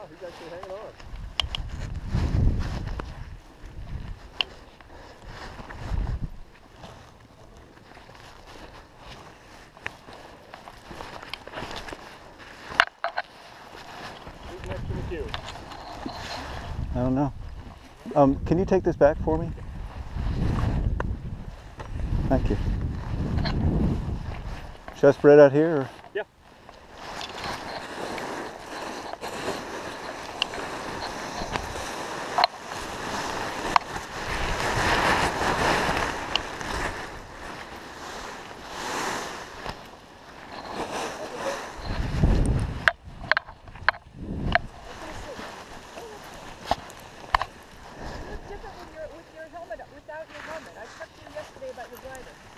Wow, he's actually hanging on. Who's next in the queue? I don't know. Can you take this back for me? Thank you. Should I spread out here? Or? Yeah.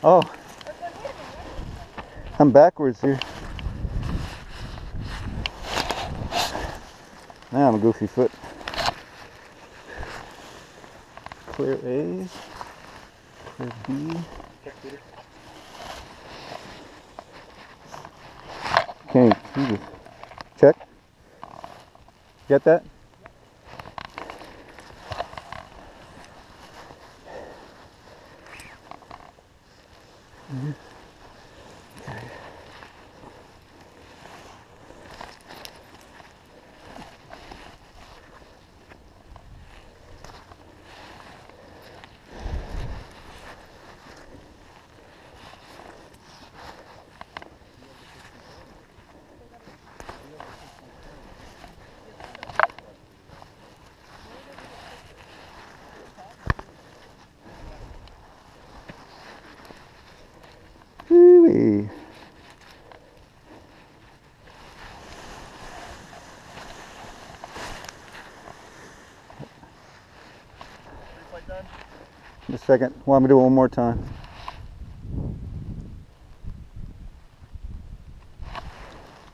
Oh, I'm backwards here. Now I'm a goofy foot. Clear A, clear B. Okay, Jesus. Check. Get that? Okay. Whee-wee. Done? Just a second. Want me to do it one more time?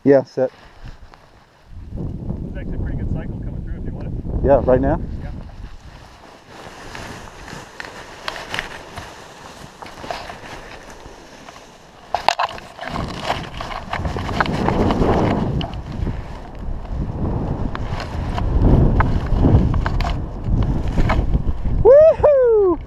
Yeah, set. It's actually a pretty good cycle coming through if you want it. Yeah, right now? Yeah. Woohoo!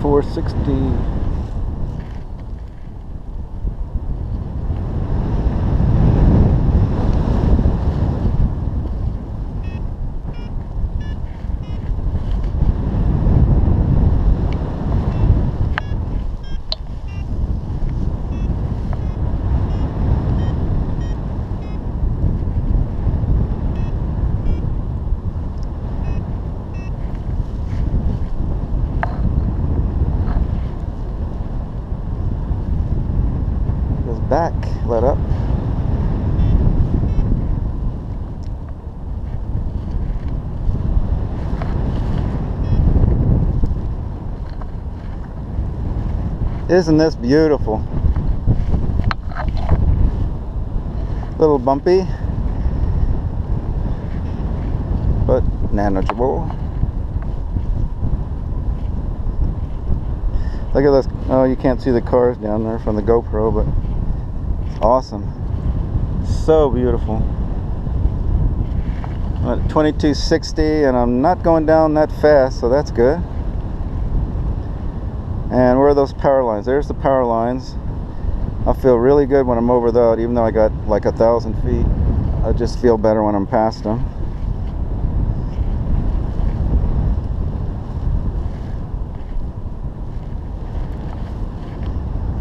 460. Back, let up. Isn't this beautiful? Little bumpy, but manageable. Look at this. Oh, you can't see the cars down there from the GoPro, but awesome, so beautiful. I'm at 2260 and I'm not going down that fast, so that's good. And where are those power lines? There's the power lines. I feel really good when I'm over that, even though I got like 1,000 feet. I just feel better when I'm past them.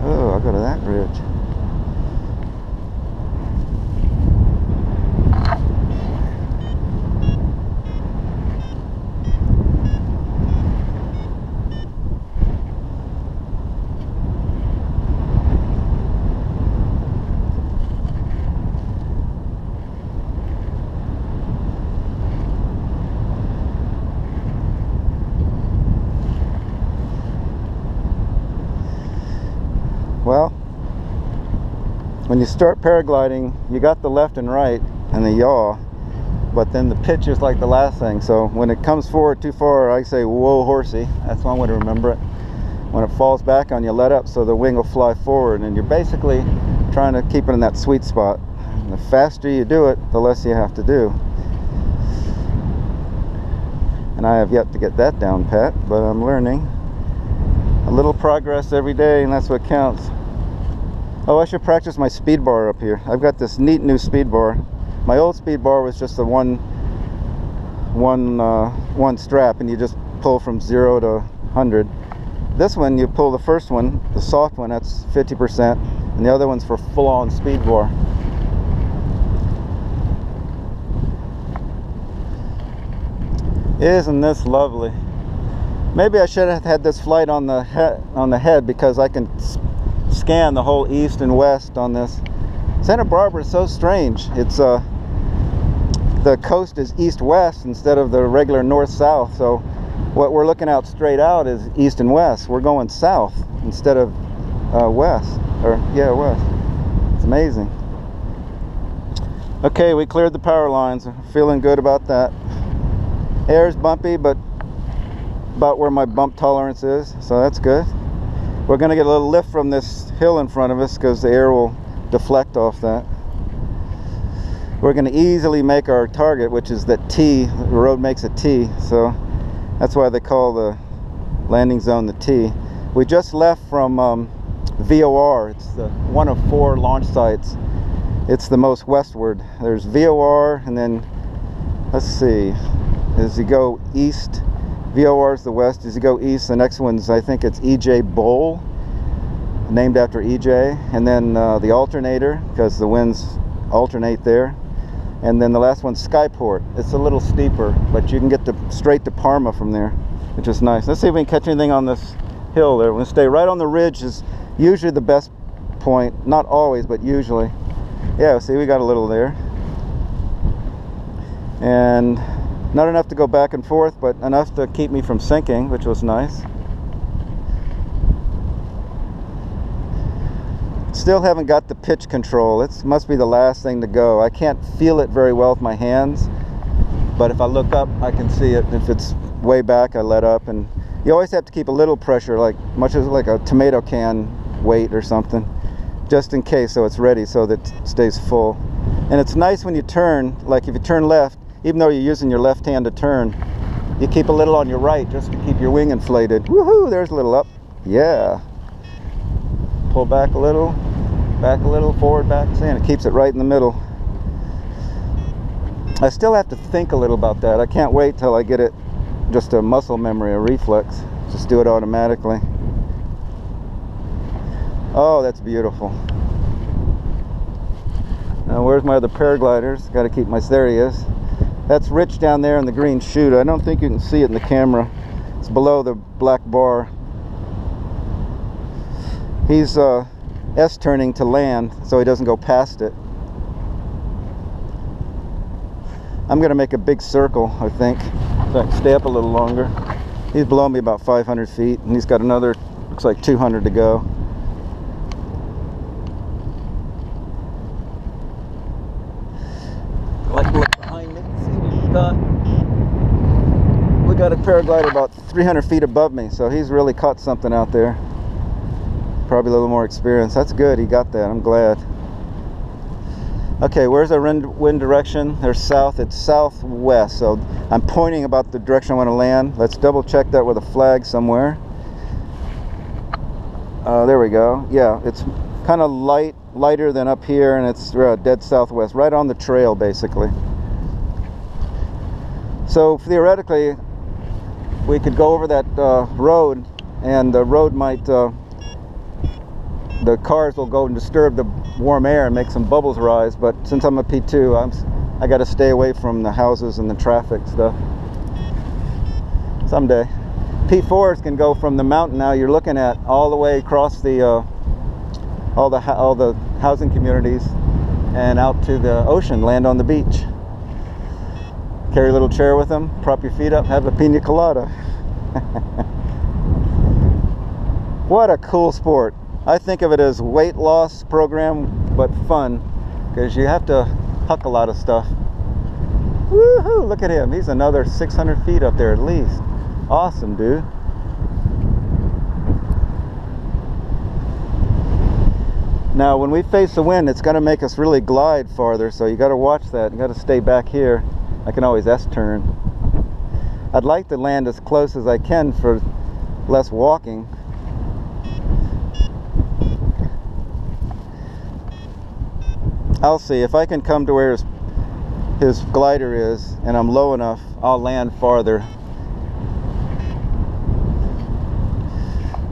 Oh, I'll go to that ridge. Well, when you start paragliding, you got the left and right and the yaw, but then the pitch is like the last thing. So when it comes forward too far, I say, whoa, horsey. That's one way to remember it. When it falls back on you, let up so the wing will fly forward, and you're basically trying to keep it in that sweet spot. And the faster you do it, the less you have to do. And I have yet to get that down pat, but I'm learning. A little progress every day, and that's what counts. Oh, I should practice my speed bar up here. I've got this neat new speed bar. My old speed bar was just the one strap, and you just pull from 0 to 100. This one, you pull the first one, the soft one, that's 50%, and the other one's for full-on speed bar. Isn't this lovely? Maybe I should have had this flight on the head because I can scan the whole east and west on this. Santa Barbara is so strange. It's the coast is east-west instead of the regular north-south. So what we're looking out straight out is east and west. We're going south instead of west, or yeah, west. It's amazing. Okay, we cleared the power lines. Feeling good about that. Air's bumpy, but about where my bump tolerance is, so that's good. We're going to get a little lift from this hill in front of us because the air will deflect off that. We're going to easily make our target, which is that T. The road makes a T, so that's why they call the landing zone the T. We just left from VOR. It's the one of 4 launch sites. It's the most westward. There's VOR, and then let's see, as you go east, VOR is the west. As you go east, the next one's, I think it's EJ Bowl, named after EJ. And then the alternator, because the winds alternate there. And then the last one's Skyport. It's a little steeper, but you can get straight to Parma from there, which is nice. Let's see if we can catch anything on this hill there. We're going to stay right on the ridge, is usually the best point. Not always, but usually. Yeah, see, we got a little there. And not enough to go back and forth, but enough to keep me from sinking, which was nice. Still haven't got the pitch control. It must be the last thing to go. I can't feel it very well with my hands, but if I look up, I can see it. If it's way back, I let up, and you always have to keep a little pressure, like much as like a tomato can weight or something, just in case, so it's ready, so that it stays full. And it's nice when you turn, like if you turn left, even though you're using your left hand to turn, You keep a little on your right just to keep your wing inflated. Woohoo! There's a little up. Yeah. Pull back a little, forward, back. And it keeps it right in the middle. I still have to think a little about that. I can't wait till I get it just a muscle memory, a reflex. Just do it automatically. Oh, that's beautiful. Now, where's my other paragliders? Got to keep my... There he is. That's Rich down there in the green chute. I don't think you can see it in the camera. It's below the black bar. He's S-turning to land so he doesn't go past it. I'm going to make a big circle, I think, so I can stay up a little longer. He's below me about 500 feet, and he's got another, looks like 200 to go. Like, look behind me. See what we got a paraglider about 300 feet above me, so he's really caught something out there. Probably a little more experience. That's good, he got that. I'm glad. Okay, where's our wind direction? There's south. It's southwest, so I'm pointing about the direction I want to land. Let's double check that with a flag somewhere. There we go. Yeah, it's kind of lighter than up here, and it's dead southwest, right on the trail basically. So theoretically we could go over that road, and the road might the cars will go and disturb the warm air and make some bubbles rise, but since I'm a P2, I got to stay away from the houses and the traffic stuff. Someday. P4s can go from the mountain now you're looking at all the way across the all the housing communities and out to the ocean, land on the beach. Carry a little chair with them, prop your feet up, have a pina colada. What a cool sport. I think of it as weight loss program, but fun, because you have to huck a lot of stuff. Woohoo! Look at him. He's another 600 feet up there at least. Awesome, dude. Now, when we face the wind, it's going to make us really glide farther, so you got to watch that. You got to stay back here. I can always S-turn. I'd like to land as close as I can for less walking. I'll see if I can come to where his glider is and I'm low enough, I'll land farther.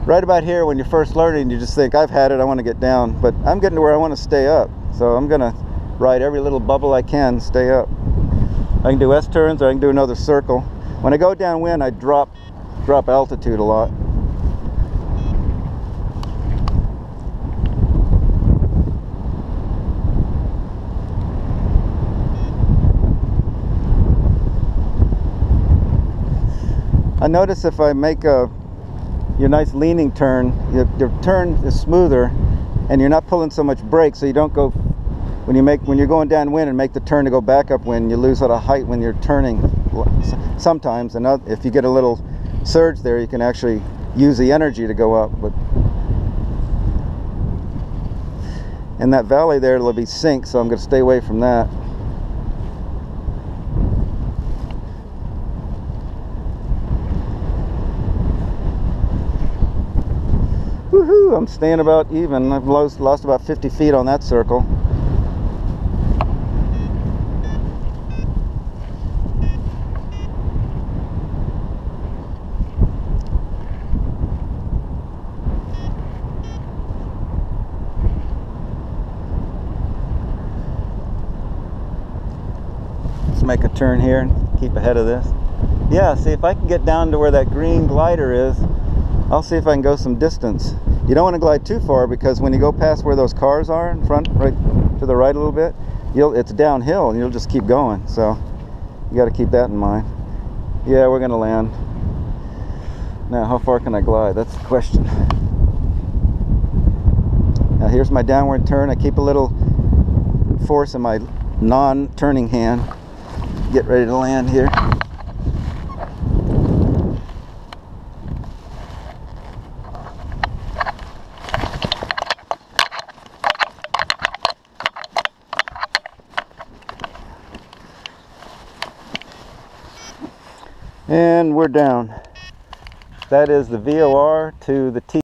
Right about here, when you're first learning, you just think, I've had it, I want to get down, but I'm getting to where I want to stay up, so I'm gonna ride every little bubble I can, stay up. I can do S-turns, or I can do another circle. When I go downwind, I drop altitude a lot. I notice if I make your nice leaning turn, your turn is smoother, and you're not pulling so much brake, so you don't go when you're going downwind and make the turn to go back upwind. You lose a lot of height when you're turning sometimes, and if you get a little surge there, you can actually use the energy to go up. But in that valley there, it'll be sink, so I'm going to stay away from that. Woohoo! I'm staying about even. I've lost about 50 feet on that circle. Let's make a turn here and keep ahead of this. Yeah, see if I can get down to where that green glider is, I'll see if I can go some distance. You don't want to glide too far, because when you go past where those cars are in front, right to the right a little bit, it's downhill and you'll just keep going. So you got to keep that in mind. Yeah, we're going to land. Now, how far can I glide? That's the question. Now, here's my downward turn. I keep a little force in my non-turning hand. Get ready to land here. And we're down. That is the VOR to the T.